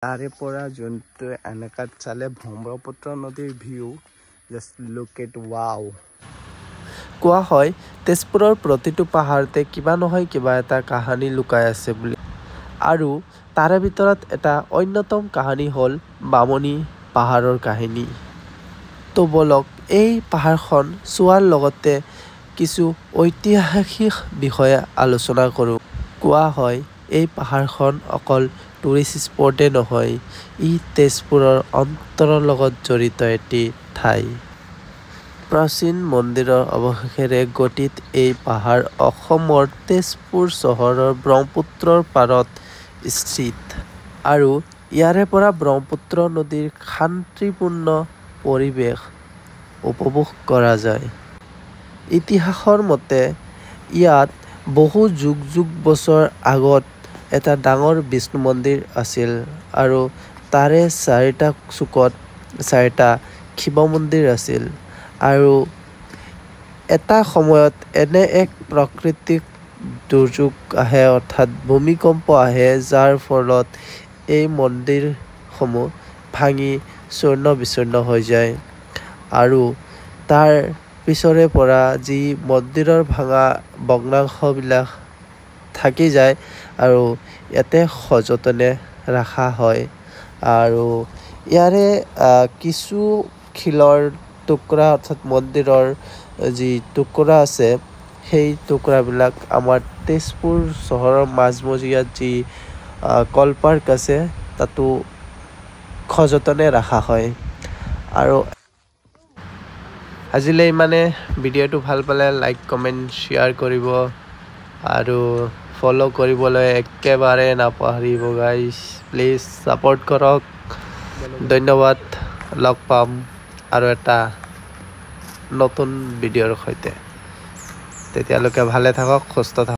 তাৰে পৰা যোনটো এনেকাত চালে ব্ৰহ্মপুত্ৰ নদীৰ view just look at wow. কোৱা হয় তেজপুৰৰ প্ৰতিটো পাহাৰতে কিবা নহয় কিবা এটা কাহানী লুকাই আছে বুলি, আৰু তাৰে ভিতৰত এটা অন্যতম কাহানী হ'ল বামুণী পাহাৰৰ কাহিনী। তো বলক এই পাহাৰখন চোৱাৰ লগতে কিছু ঐতিহাসিক বিষয়ে আলোচনা কৰোঁ। কোৱা হয় এই পাহাৰখন অকল টুৰিষ্ট স্পটে নহয়, ই তেজপুৰৰ অন্তৰৰ লগত জড়িত এটি ঠাই। প্ৰাচীন মন্দিৰৰ অৱশেষেৰে গঠিত এই পাহাৰ অসমৰ তেজপুৰ চহৰৰ ব্ৰহ্মপুত্ৰৰ পাৰত স্থিত, আৰু ইয়াৰে পৰা ব্ৰহ্মপুত্ৰ নদীৰ শান্তিপূৰ্ণ পৰিৱেশ উপভোগ কৰা যায়। ইতিহাসৰ মতে ইয়াত বহু যুগ যুগ বছৰ আগত এটা ডাঙৰ বিষ্ণু মন্দিৰ আছিল, আৰু তাৰে চাৰিটা চুকত চাৰিটা শিৱ মন্দিৰ আছিল। আৰু এটা সময়ত এনে এক প্ৰাকৃতিক দুৰ্যোগ আহে, অৰ্থাৎ ভূমিকম্প আহে, যাৰ ফলত এই মন্দিৰসমূহ ভাঙি চূৰ্ণ বিচূৰ্ণ হৈ যায়, আৰু তাৰ পিছৰে পৰা যি মন্দিৰৰ ভাঙা ভগ্নাংশবিলাক থাকি যায় আৰু ইয়াতে সযতনে ৰখা হয়। আৰু ইয়াৰে কিছু শিলৰ টুকুৰা অৰ্থাৎ মন্দিৰৰ যি টুকুৰা আছে, সেই টুকুৰাবিলাক আমাৰ তেজপুৰ চহৰৰ মাজমজিয়াত যি কলপাৰ্ক আছে তাতো সযতনে ৰখা হয়। আৰু আজিলৈ ইমানে। ভিডিঅ'টো ভাল পালে লাইক কমেণ্ট শ্বেয়াৰ কৰিব আৰু ফ'ল' কৰিবলৈ একেবাৰে নাপাহৰিব গাইজ। প্লিজ ছাপোৰ্ট কৰক। ধন্যবাদ। লগ পাম আৰু এটা নতুন ভিডিঅ'ৰ সৈতে। তেতিয়ালৈকে ভালে থাকক, সুস্থ থাকক।